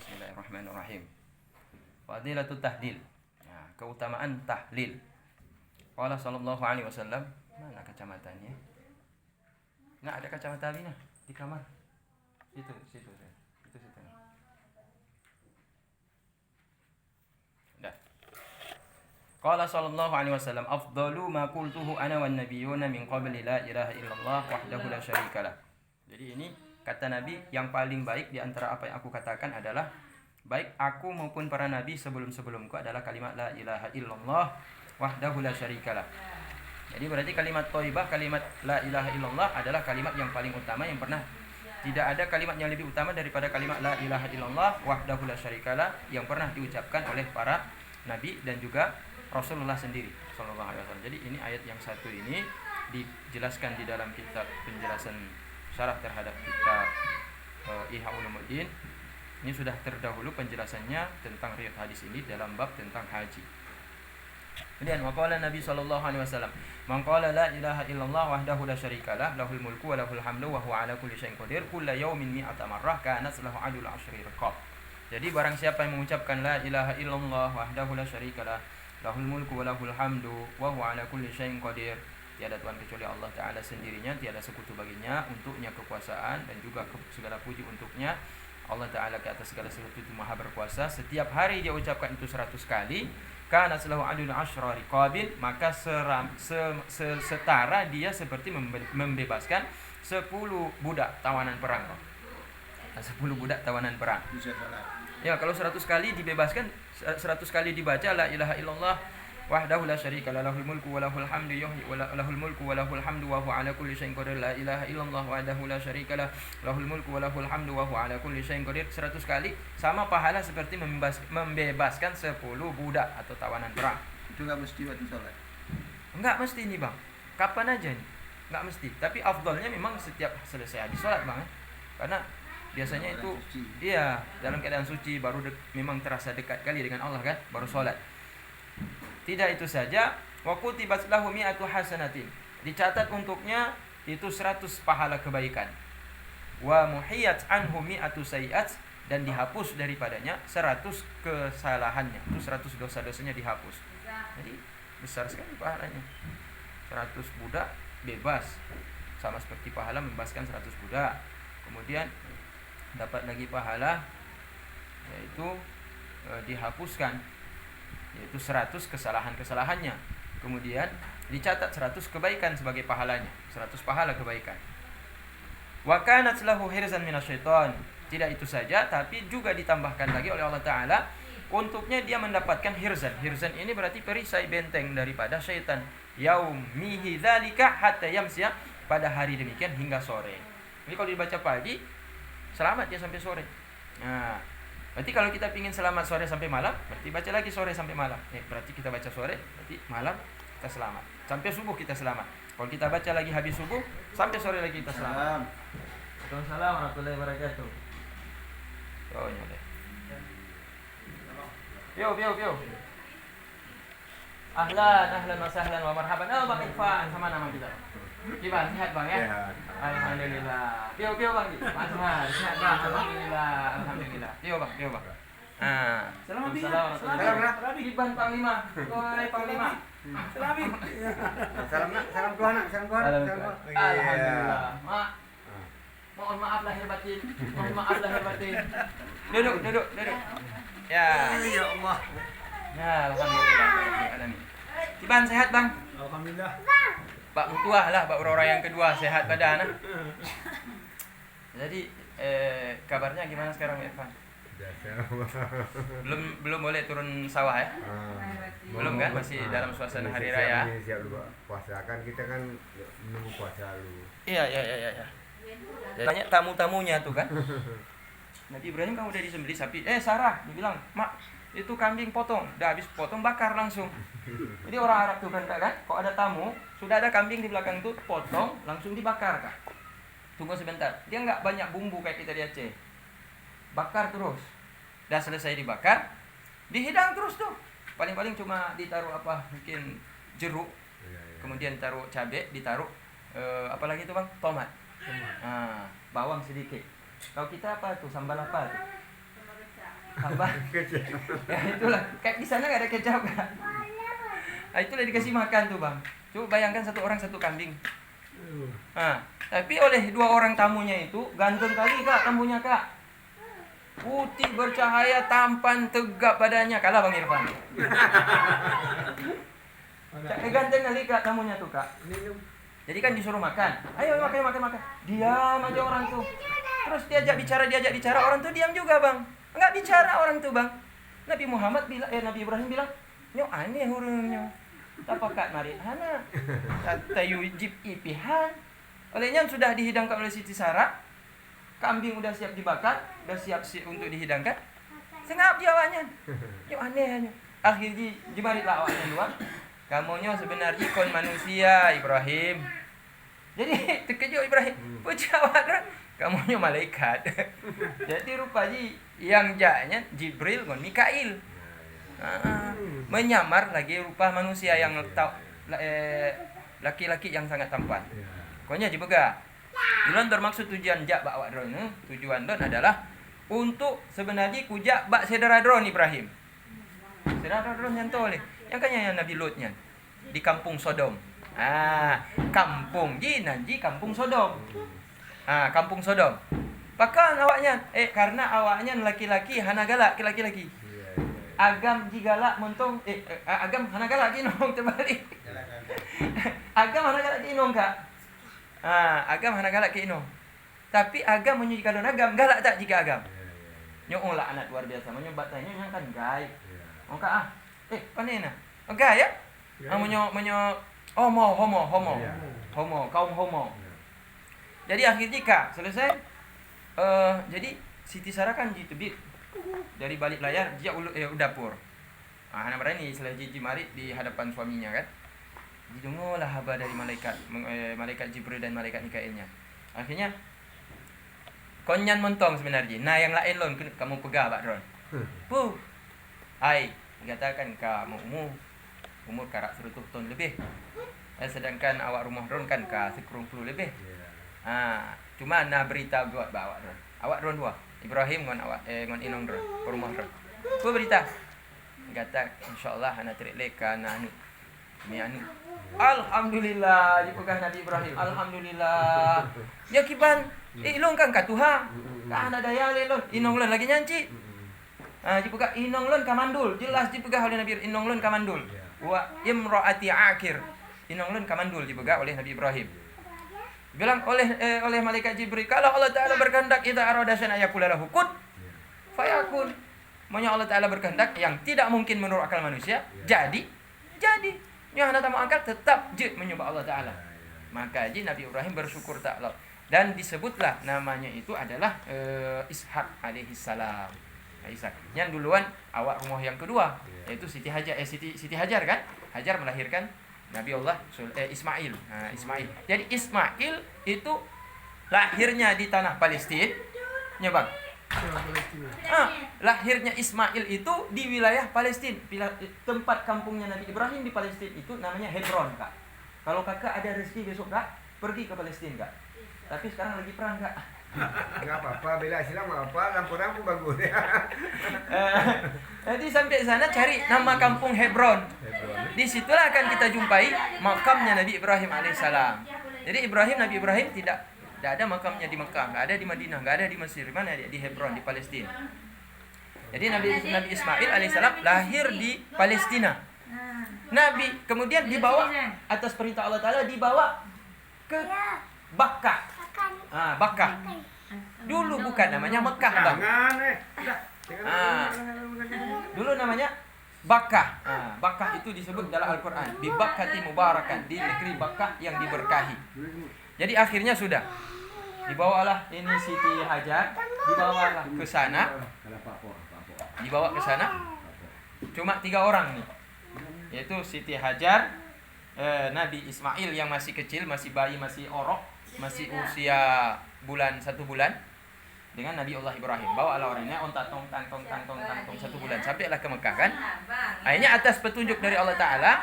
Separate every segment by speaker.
Speaker 1: Bismillahirrahmanirrahim. Fadilatut tahlil. Ya, keutamaan tahlil. Qala sallallahu alaihi wasallam, mana kacamatanya? Enggak ada kacamata Alina di kamar. Situ. Dah. Qala sallallahu alaihi wasallam, afdalu ma qultuhu ana wan nabiyyuna min qabli la ilaha illallah wahdahu la syarikalah. Jadi ini kata Nabi yang paling baik di antara apa yang aku katakan adalah baik aku maupun para nabi sebelum-sebelumku adalah kalimat la ilaha illallah wahdahu la syarikalah. Jadi berarti kalimat thayyibah, kalimat la ilaha illallah adalah kalimat yang paling utama yang pernah. Tidak ada kalimat yang lebih utama daripada kalimat la ilaha illallah wahdahu la syarikalah yang pernah diucapkan oleh para nabi dan juga Rasulullah sendiri sallallahu alaihi wasallam. Jadi ini ayat yang satu ini dijelaskan di dalam kitab penjelasan syarah terhadap kitab Ihya Ulumuddin. Ini sudah terdahulu penjelasannya tentang riwayat hadis ini dalam bab tentang haji. Kemudian waqala Nabi sallallahu alaihi wasallam, "Man qala la ilaha illallah wahdahu la syarikalah, lahul mulku wa lahul hamdu wa huwa ala kulli syai'in qadir, kullu yawmin mi'ata marrah kanat lahu adul asyri riqab." Jadi barang siapa yang mengucapkan la ilaha illallah wahdahu la syarikalah, lahul mulku wa lahul hamdu wa huwa ala kulli syai'in qadir, tiada Tuhan kecuali Allah Ta'ala sendirinya, tiada sekutu baginya, untuknya kekuasaan dan juga segala puji untuknya. Allah Ta'ala ke atas segala sesuatu itu maha berkuasa. Setiap hari dia ucapkan itu 100 kali, kana selahu adul asyra riqabin, maka setara dia seperti membebaskan 10 budak tawanan perang. 10 budak tawanan perang. Ya, kalau 100 kali dibebaskan, 100 kali dibaca la ilaha illallah wahdahu la syarikalah, lahul mulku wa lahul hamdu lahul mulku wa lahul hamdu wa huwa ala kulli syai'in qadir, la ilaha illallah wahdahu la syarikalah, lahul mulku wa lahul hamdu wa huwa ala kulli syai'in qadir, 100 kali sama pahala seperti membebaskan 10 budak atau tawanan perang.
Speaker 2: Itu enggak mesti waktu salat.
Speaker 1: Enggak mesti nih, Bang. Kapan aja nih? Enggak mesti. Tapi afdalnya memang setiap selesai habis salat, Bang. Karena biasanya itu iya, dalam keadaan suci baru memang terasa dekat kali dengan Allah kan, baru salat. Tidak itu saja, wa kutibat lahu mi'atu hasanatin. Dicatat untuknya itu 100 pahala kebaikan. Wa muhiyat anhu mi'atu sayiat, dan dihapus daripadanya 100 kesalahannya. Itu 100 dosa-dosanya dihapus. Jadi besar sekali pahalanya. 100 budak bebas. Sama seperti pahala membebaskan 100 budak. Kemudian dapat lagi pahala yaitu dihapuskan yaitu 100 kesalahan-kesalahannya. Kemudian dicatat 100 kebaikan sebagai pahalanya, 100 pahala kebaikan. Wa kanat lahu hirzan minasyaiton. Tidak itu saja, tapi juga ditambahkan lagi oleh Allah Ta'ala, untuknya dia mendapatkan hirzan. Hirzan ini berarti perisai benteng daripada syaitan. Yaumihi dzalika hatta yamsiya, pada hari demikian hingga sore. Jadi kalau dibaca pagi, selamat dia sampai sore. Nah, berarti kalau kita ingin selamat sore sampai malam, berarti baca lagi sore sampai malam. Berarti kita baca sore, berarti malam kita selamat. Sampai subuh kita selamat. Kalau kita baca lagi habis subuh, sampai sore lagi kita selamat. Waalaikumsalam warahmatullahi wabarakatuh. Oh, nyole. Piu. Ahlan wa sahlan wa marhaban. Bang Irfan, sama nama kita. Gimana, sehat Bang ya?
Speaker 2: Sehat.
Speaker 1: Alhamdulillah. Piu Bang. Sehat Bang. Alhamdulillah. Piu Bang. Selamat Iban Panglima. Wahai Panglima.
Speaker 2: Salam Tuhan.
Speaker 1: Alhamdulillah. Mohon maaf lahir batin. Duduk. Ya.
Speaker 2: Ya Allah.
Speaker 1: Ya, alhamdulillah. Iban sehat Bang?
Speaker 2: Alhamdulillah.
Speaker 1: Pak Mutua lah, Pak Aurora yang kedua, sehat badan. Jadi kabarnya gimana sekarang Irfan? Belum boleh turun sawah ya? Belum kan? Masih dalam suasana hari raya.
Speaker 2: Siap dulu puasa kan, kita kan menunggu puasa dulu.
Speaker 1: Iya. Tanya tamu-tamunya tuh kan. Nabi Ibrahim kamu udah disembelih sapi. Sarah dibilang, "Mak, itu kambing potong." Udah habis potong bakar langsung. Jadi orang Arab tuh kan, kok ada tamu, sudah ada kambing di belakang tuh, potong langsung dibakar Kak. Tunggu sebentar. Dia enggak banyak bumbu kayak kita di Aceh. Bakar terus. Dah selesai dibakar, dihidang terus tuh. Paling-paling cuma ditaruh mungkin jeruk. Kemudian taruh cabai, ditaruh apalagi itu Bang? Tomat. Bawang sedikit. Kalau kita apa tuh? Sambal apa tuh? Apa? Ya itulah, kayak di sana nggak ada kecap kan? Nah, itulah dikasih makan tuh bang. Coba bayangkan satu orang satu kambing. Nah, tapi oleh 2 orang tamunya itu ganteng kali kak tamunya kak. Putih bercahaya, tampan, tegap badannya, kalah bang Irfan. Ganteng kali kak tamunya tuh kak. Jadi kan disuruh makan. Ayo makan. Diam aja orang tuh. Terus diajak bicara, orang tuh diam juga bang. Enggak bicara orang tuh bang. Nabi Muhammad bilang, Nabi Ibrahim bilang, nyo aneh hurungnya. Tapakat mari hana. Kata yujib ipihan. Olehnya sudah dihidangkan oleh Siti Sarah. Kambing udah siap dibakar, udah siap untuk dihidangkan. Sengap dia awaknya. Nyo aneh. Akhirnya jemaritlah awaknya luar. Kamunya sebenarnya ikon manusia Ibrahim. Jadi terkejut Ibrahim. Pejawat kamunya malaikat. Jadi rupanya yang jaknya Jibril dengan Mikail. Menyamar lagi rupa manusia yang laki-laki yang sangat tampan. Pokoknya juga. Ilon bermaksud tujuan jak bak awak drone. Tujuan don adalah untuk sebenarnya kujak bak saudara drone Ibrahim. Saudara drone yang tole. Yang kan yang Nabi Lutnya di kampung Sodom. Kampung Jinanji kampung Sodom. Kampung Sodom. Pakan awaknya karena awaknya laki-laki hana galak laki-laki. Agam jigalak montong agam hana galak kinong terbalik. Agam hana galak kinong kak. Agam hana galak kinong. Tapi agam menyikalon agam galak tak jika agam. Nyong lah anak luar biasa menyobat tanya yang kan gay. Kak panena. Gay ya? Homo, kaum homo. Jadi akhirnya kak selesai. Jadi Siti Sarah kan gitu dari balik layar dia dapur. Hana berani istilah Jiji mari di hadapan suaminya kan. Didengolah haba dari malaikat Jibril dan malaikat Mikailnya. Akhirnya konyan mentong sebenarnya. Nah yang lain lon kamu pegah Pak Ron. Dikatakan kamu umur karak 100 tahun lebih. Sedangkan awak rumah Ron kan ka 10 lebih. Cuma berita buat awak Ron. Awak Ron 2. Ibrahim ngon awak ngon inong Ron, rumah Ron. Ku berita. Kata insyaallah ana terileka anu. Alhamdulillah dipegang Nabi Ibrahim. Alhamdulillah. Ya kiban ilong kan ka Tuhan. Ka ana daya lelon inong lon lagi nyanci. Dipegang inong lon kamandul. Jelas dipegang oleh Nabi inong lon kamandul. Wa imraati akir. Inong lon kamandul dipegang oleh Nabi Ibrahim. Bilang oleh malaikat Jibril, kalau Allah Ta'ala berkehendak idza arada syai'an ayakula lahu kun fayakun. Maunya Allah Ta'ala berkehendak yang tidak mungkin menurut akal manusia, jadi. Yang hendak tamu angkat tetap menyembah Allah Ta'ala. Maka Nabi Ibrahim bersyukur Ta'ala. Dan disebutlah namanya itu adalah Ishak alaihi salam. Ishak. Yang duluan awak rumah yang kedua yaitu Siti Hajar kan? Hajar melahirkan Nabi Allah Ismail. Ismail. Jadi Ismail itu lahirnya di tanah Palestina. Ya bang. Lahirnya Ismail itu di wilayah Palestina. Tempat kampungnya Nabi Ibrahim di Palestina itu namanya Hebron kak. Kalau kakak ada rezeki besok kak pergi ke Palestina kak. Tapi sekarang lagi perang kak.
Speaker 2: Enggak apa-apa, bela Islam apa, lampu-lampu bagus.
Speaker 1: Jadi sampai sana cari nama kampung Hebron. Di situlah akan kita jumpai makamnya Nabi Ibrahim alaihissalam. Jadi Nabi Ibrahim tidak ada makamnya di Mekah, enggak ada di Madinah, enggak ada di Mesir, mana dia di Hebron di Palestina. Jadi Nabi Ismail alaihissalam lahir di Palestina. Nabi kemudian dibawa atas perintah Allah Taala dibawa ke Bakkah. Bakkah. Dulu bukan namanya Mekah, Bang. Dulu namanya Bakkah. Bakkah itu disebut dalam Al-Qur'an, bi Bakkati mubarakan, di negeri Bakkah yang diberkahi. Jadi akhirnya sudah dibawalah ini Siti Hajar, dibawalah ke sana. Dibawa ke sana. Cuma 3 orang nih. Yaitu Siti Hajar, Nabi Ismail yang masih kecil, masih bayi, masih orok, masih usia 1 bulan dengan Nabi Allah Ibrahim. Bawalah orangnya tong 1 bulan sampailah ke Mekah kan. Akhirnya atas petunjuk dari Allah Taala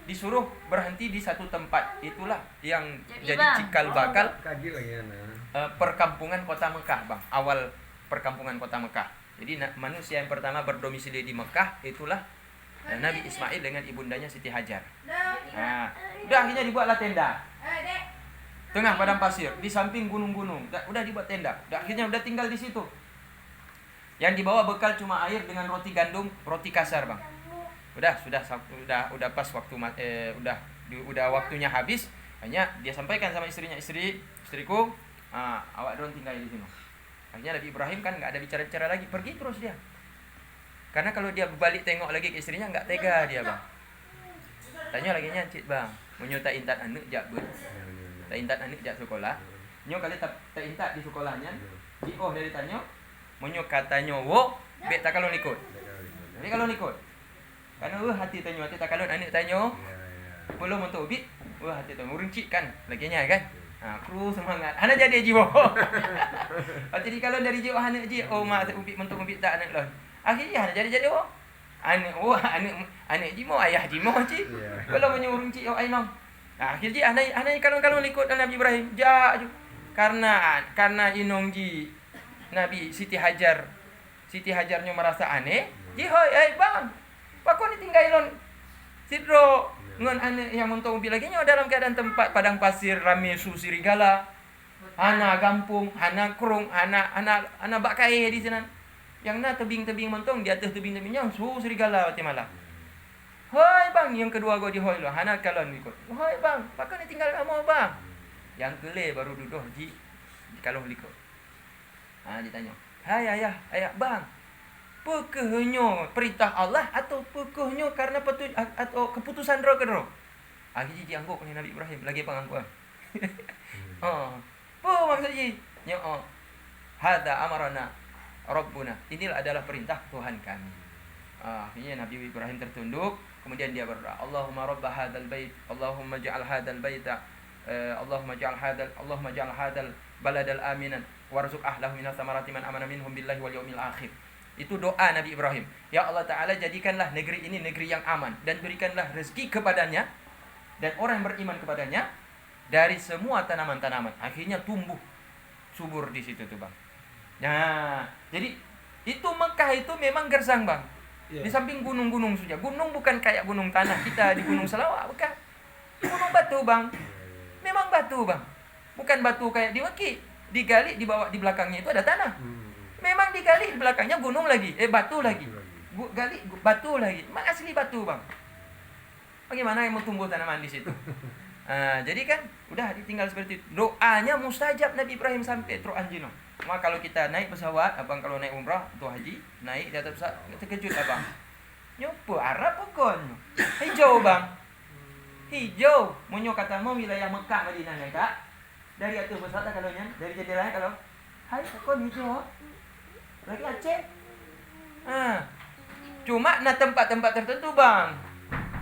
Speaker 1: disuruh berhenti di satu tempat. Itulah yang jadi cikal bakal perkampungan kota Mekah, Bang. Awal perkampungan kota Mekah. Jadi manusia yang pertama berdomisili di Mekah itulah Nabi Ismail dengan ibundanya Siti Hajar. Nah, udah akhirnya dibuatlah tenda. Tengah padang pasir, di samping gunung-gunung. Udah dibuat tenda. Akhirnya udah tinggal di situ. Yang dibawa bekal cuma air dengan roti gandum, roti kasar, Bang. Udah pas waktu udah waktunya habis. Hanya dia sampaikan sama istriku, awak dong tinggal di sini. Akhirnya Nabi Ibrahim kan nggak ada bicara-bicara lagi, pergi terus dia. Karena kalau dia balik tengok lagi ke istrinya nggak tega dia, Bang. Tanya lagi nyancit, Bang. Menyuta intat anu jak bun. Tak intat anu jak sekolah. Nyo kali tak intat di sekolahnya. Jioh dari tanyo. Menyo katanya wo, bet tak kalau ikut. Tapi kalau ikut. Karena hati tanyo hati tak kalau anak tanyo. Belum untuk ubit. Hati tanyo urincik kan laginya kan. Kru semangat. Hana jadi jiwo. Jadi kalau dari jiwo hana ji mak ubit mentuk ubit tak anak lon. Akhirnya hana jadi wo. Anak jimo ayah jimo cik. Kalau menyuruh cik oh ainong. Akhirnya anak kalau ikut Nabi Ibrahim ja karena inong ji Nabi Siti Hajarnya merasa aneh. Ji hoi bang. Pak kau ni tinggalon sidro ngon anak yang untuk mobil lagi dalam keadaan tempat padang pasir rame su serigala. Anak kampung, anak kerung, anak bakai di sana. Yang na tebing-tebing mentong di atas tebing-tebingnya su serigala mati malam. Hoi bang, yang kedua gua di hoi lo, anak kalon ikut. Hoi bang, pakai ni tinggal kamu bang. Yang kele baru duduk di kalau ikut. Ditanya, hai ayah bang, pekehnya perintah Allah atau pekehnya karena atau keputusan roh ke roh? Akhirnya diangguk oleh Nabi Ibrahim lagi pangangkuan. Apa maksudnya? Hada amarana Rabbuna. Inilah adalah perintah Tuhan kami. Akhirnya Nabi Ibrahim tertunduk, kemudian dia berdoa, Allahumma rabb hadzal bait, Allahumma ja'al hadzal baita, Allahumma ja'al hadzal baladal aminan, warzuq ahlahu minas samarati man amana minhum billahi wal yaumil akhir. Itu doa Nabi Ibrahim. Ya Allah Ta'ala, jadikanlah negeri ini negeri yang aman dan berikanlah rezeki kepadanya dan orang yang beriman kepadanya dari semua tanaman-tanaman. Akhirnya tumbuh subur di situ tuh, Bang. Nah, jadi itu Mekah itu memang gersang, Bang. Di samping gunung-gunung saja. Gunung bukan kayak gunung tanah kita di Gunung Selawak, bukan. Gunung batu, Bang. Memang batu, Bang. Bukan batu kayak di Mekah. Digali di bawah di belakangnya itu ada tanah. Memang digali di belakangnya gunung lagi, batu lagi. Gali batu lagi. Memang asli batu, Bang. Bagaimana yang mau tumbuh tanaman di situ? Jadi kan udah ditinggal seperti itu. Doanya mustajab Nabi Ibrahim sampai terus anjino. Maka kalau kita naik pesawat, abang kalau naik umrah atau haji, naik di atas pesawat, terkejut abang. Nyopo Arab pokon. Hijau, Bang. Hijau. Monyo katamu wilayah Mekah Madinah ya, Kak. Dari atas pesawat kalau nya, dari jendela kalau hai pokon hijau. Lagi Aceh. Cuma na tempat-tempat tertentu, Bang.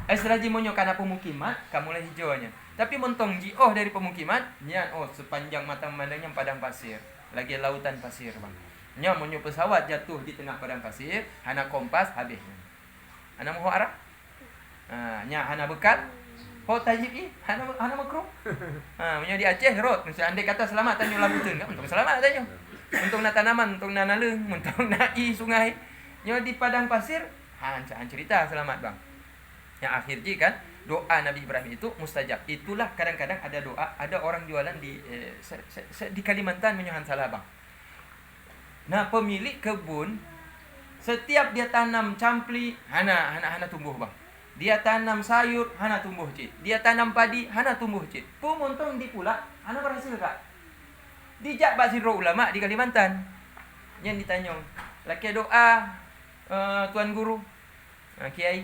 Speaker 1: Esraji monyo kana pemukiman, kamulah hijaunya. Tapi mentong jioh dari pemukiman, nya sepanjang mata memandangnya padang pasir. Lagi lautan pasir, Bang. Nya monyo pesawat jatuh di tengah padang pasir, hana kompas habisnya. Hana mau arah? Nya hana bekal. Ho tajib hana makruh. Monyo di Aceh rot, mesti andai kata selamat tanyo lamutun, kan? Untung selamat tanyo. Untung na tanaman, untung na naleung, untung na sungai. Nya di padang pasir, cerita selamat, Bang. Yang akhirnya kan doa Nabi Ibrahim itu mustajab. Itulah kadang-kadang ada doa, ada orang jualan di Kalimantan menyohan salah, Bang. Nah, pemilik kebun setiap dia tanam campli, hana tumbuh, Bang. Dia tanam sayur, hana tumbuh, Cik. Dia tanam padi, hana tumbuh, Cik. Pumontong di pula, hana berhasil, Kak. Dijak basiro ulama di Kalimantan. Yang ditanya, laki doa tuan guru, kiai.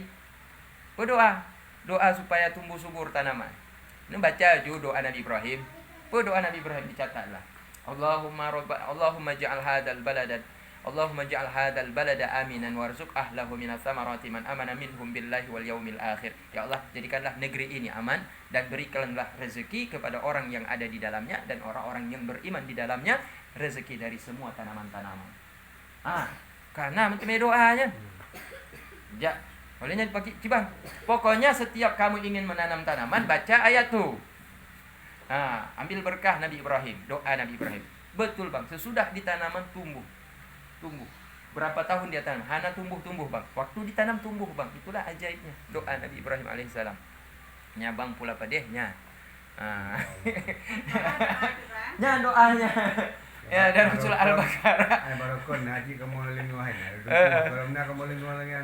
Speaker 1: Doa supaya tumbuh subur tanaman. Ini baca juga doa Nabi Ibrahim. Doa Nabi Ibrahim dicatatlah. Allahumma ja'al hadzal balada aminan warzuq ahlahu minas samarati man amana minhum billahi wal yaumil akhir. Ya Allah, jadikanlah negeri ini aman dan berikanlah rezeki kepada orang yang ada di dalamnya dan orang-orang yang beriman di dalamnya rezeki dari semua tanaman-tanaman. Karena macam doanya. Ya, olehnya dipakai Cibang. Pokoknya setiap kamu ingin menanam tanaman, baca ayat tuh. Ambil berkah Nabi Ibrahim, doa Nabi Ibrahim. Betul, Bang, sesudah ditanaman tumbuh. berapa tahun dia tanam, hana tumbuh bang. Waktu ditanam tumbuh bang. Itulah ajaibnya doa Nabi Ibrahim alaihissalam. Nya bang pula padehnya. Nya doanya. Ya dari surah Al-Baqarah.
Speaker 2: Barokon haji kamu linguahin. Kalau nak kamu linguahin yang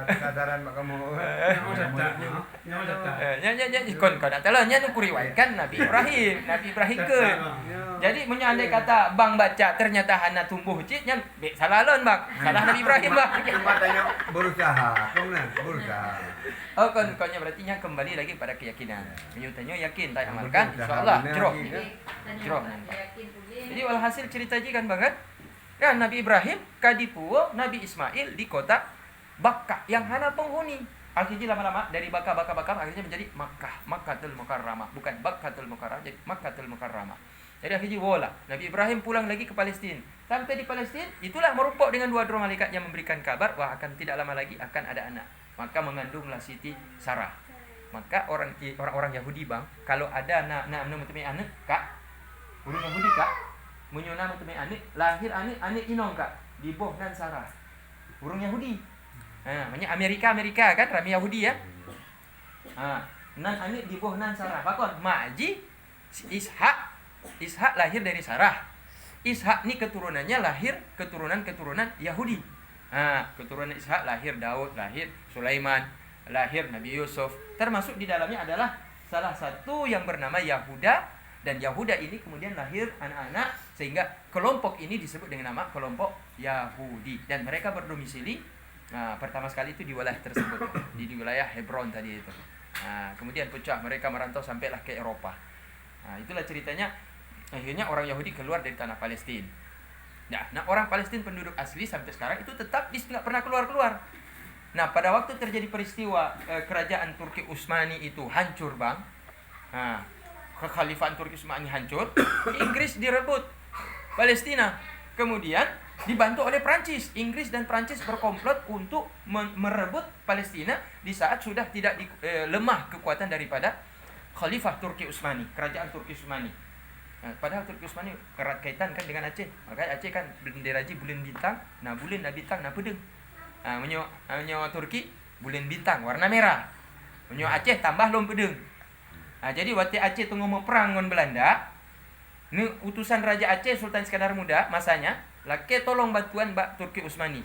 Speaker 2: kasaran kamu.
Speaker 1: Nya kon kada telah nya nu kuriwayatkan Nabi Ibrahim ke. Jadi menyandai kata bang baca ternyata hana tumbuh cik nya salah lon bang. Salah Nabi Ibrahim bang.
Speaker 2: Matanya berusaha, berusaha.
Speaker 1: Oh konnya berarti nya kembali lagi pada keyakinan. Menyutanya yakin tak amalkan insyaallah jero. Jadi walhasil cerita ji kan banget. Kan Nabi Ibrahim kadipuo Nabi Ismail di kota Bakkah yang hana penghuni. Akhirnya lama-lama dari Bakkah akhirnya menjadi Makkatul Mukarramah, bukan Bakkatul Mukarramah, jadi Makkatul Mukarramah. Jadi akhirnya wala Nabi Ibrahim pulang lagi ke Palestina. Sampai di Palestina itulah merupuk dengan dua malaikat yang memberikan kabar bahwa akan tidak lama lagi akan ada anak. Maka mengandunglah Siti Sarah. Maka orang Yahudi bang, kalau ada anak kak, urang Yahudi kak, menyuna mutume anik, lahir anik inong kak, di bohnan Sarah. Urang Yahudi. Namanya Amerika kan, rami Yahudi ya. Nan anik di bohnan Sarah. Bakon, maji Ishak lahir dari Sarah. Ishak ni keturunannya lahir keturunan Yahudi. Keturunan Ishak lahir Daud, lahir Sulaiman, lahir Nabi Yusuf. Termasuk di dalamnya adalah salah satu yang bernama Yahuda, dan Yahuda ini kemudian lahir anak-anak sehingga kelompok ini disebut dengan nama kelompok Yahudi, dan mereka berdomisili pertama sekali itu di wilayah tersebut, di wilayah Hebron tadi itu. Kemudian pecah, mereka merantau sampailah ke Eropa. Itulah ceritanya. Akhirnya orang Yahudi keluar dari tanah Palestina. Nah orang Palestina penduduk asli sampai sekarang itu tetap nggak pernah keluar. Nah pada waktu terjadi peristiwa kerajaan Turki Utsmani itu hancur bang, kekhalifahan Turki Utsmani hancur, Inggris direbut Palestina, kemudian dibantu oleh Prancis. Inggris dan Prancis berkomplot untuk merebut Palestina di saat sudah tidak lemah kekuatan daripada Khalifah Turki Utsmani, kerajaan Turki Utsmani. Padahal Turki Utsmani erat kaitan kan dengan Aceh. Makanya Aceh kan bendera bulan bintang, bulan bintang pedeng. Menyo Turki bulan bintang warna merah. Menyo Aceh tambah lom pedeng. Jadi waktu Aceh tu ngomong perang dengan Belanda, ni utusan Raja Aceh Sultan Iskandar Muda masanya laki tolong bantuan Turki Utsmani.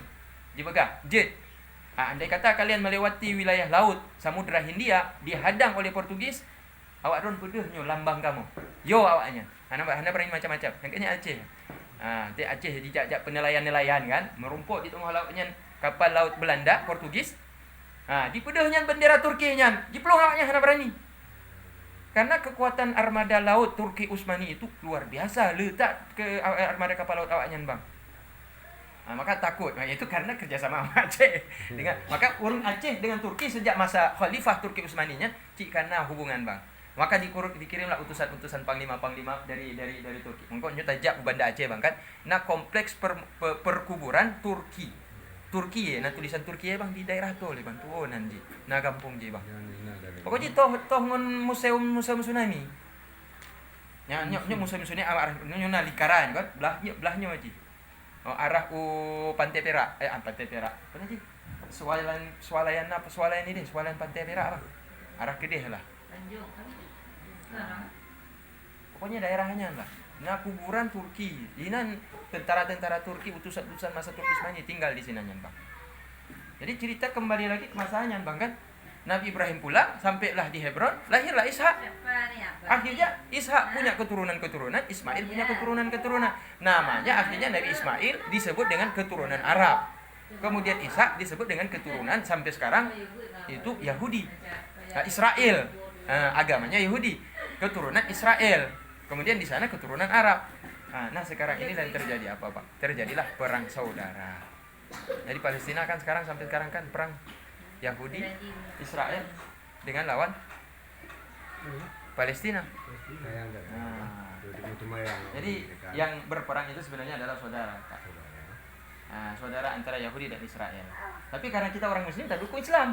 Speaker 1: Dibegah jet. Andai kata kalian melewati wilayah laut Samudra Hindia dihadang oleh Portugis, awak don pedeh nyo lambang kamu. Yo awaknya. Hana berani macam-macam. Yang kayaknya Aceh. Dia Aceh dijak penelayan-nelayan kan, merumput di tengah lautnya kapal laut Belanda, Portugis. Dipedehnya bendera Turkinya, diplong awaknya hana berani. Karena kekuatan armada laut Turki Utsmani itu luar biasa, letak ke armada kapal laut awaknya bang. Maka takut. Itu karena kerjasama Aceh dengan maka urung Aceh dengan Turki sejak masa Khalifah Turki Utsmaninya karena hubungan bang. Maka dikirimlah utusan-utusan panglima-panglima dari Turki. Mengko tajak Banda Aceh bang kan. Nah kompleks perkuburan Turki ya, nah tulisan Turki ya bang di daerah tu oleh bang tuonan ji. Nah kampung ji bang. Pokoknya toh ngon museum tsunami. Nyok museum tsunami arah nyo Likaran kan belahnya ji. Arah Pantai Perak. Pantai Perak. Apa ji? Swalayan ini deh, swalayan Pantai Perak bang. Arah Kedeh lah. Pokoknya daerahnya lah. Nah kuburan Turki. Ini tentara-tentara Turki, utusan-utusan masa Turki Utsmani tinggal di sini bang. Jadi cerita kembali lagi ke masanya bang kan. Nabi Ibrahim pula sampailah di Hebron, lahirlah Ishak. Akhirnya Ishak punya keturunan-keturunan, Ismail punya keturunan-keturunan. Namanya akhirnya Nabi Ismail disebut dengan keturunan Arab. Kemudian Ishak disebut dengan keturunan sampai sekarang itu Yahudi. Israel. Agamanya Yahudi, keturunan Israel. Kemudian di sana keturunan Arab. Nah sekarang ini dan terjadi apa Pak? Terjadilah perang saudara. Jadi Palestina kan sampai sekarang kan perang Yahudi Israel dengan lawan Palestina. Jadi yang berperang itu sebenarnya adalah saudara. Saudara antara Yahudi dan Israel. Tapi karena kita orang Muslim kita dukung Islam.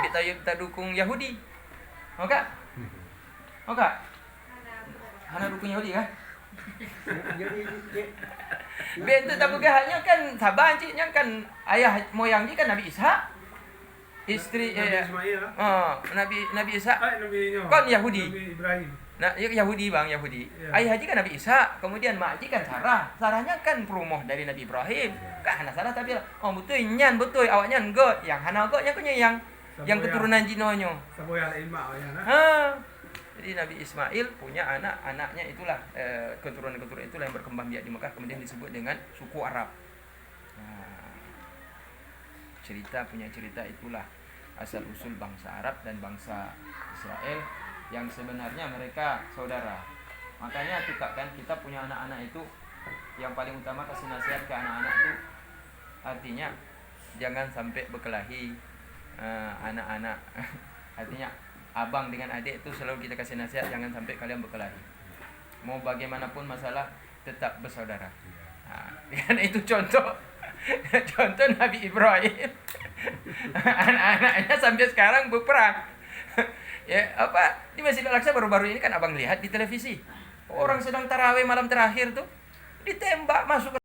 Speaker 1: Kita dukung Yahudi. Oke? Hana dukung Yahudi kan? Bentuk tabugahannya kan sabanciknya kan ayah moyangnya kan Nabi Ishak. Istri
Speaker 3: Nabi Ismail.
Speaker 1: Nabi Ishak.
Speaker 3: Nabi
Speaker 1: Kan Yahudi.
Speaker 3: Nabi Ibrahim.
Speaker 1: Nah, Yahudi bang, Yahudi.
Speaker 3: Ya.
Speaker 1: Ayah haji kan Nabi Isa, kemudian mak haji kan Sarah. Sarahnya kan perumoh dari Nabi Ibrahim. Kak Hana Sarah tapi betul nyan betul awaknya enggak. Yang Hana enggak yang yang keturunan jinonyo.
Speaker 3: Saboya ilma ya nah.
Speaker 1: Jadi Nabi Ismail punya anak-anaknya itulah keturunan-keturunan itulah yang berkembang biak di Mekah kemudian disebut dengan suku Arab. Nah, punya cerita itulah asal usul bangsa Arab dan bangsa Israel yang sebenarnya mereka saudara. Makanya kita punya anak-anak itu yang paling utama kasih nasihat ke anak-anak itu artinya jangan sampai berkelahi anak-anak. Artinya abang dengan adik itu selalu kita kasih nasihat jangan sampai kalian berkelahi. Mau bagaimanapun masalah tetap bersaudara. Nah, karena itu contoh Nabi Ibrahim. Anak-anaknya sampai sekarang berperang. Ya di Masjid Al-Aqsa baru-baru ini kan abang lihat di televisi orang sedang tarawih malam terakhir tuh ditembak masuk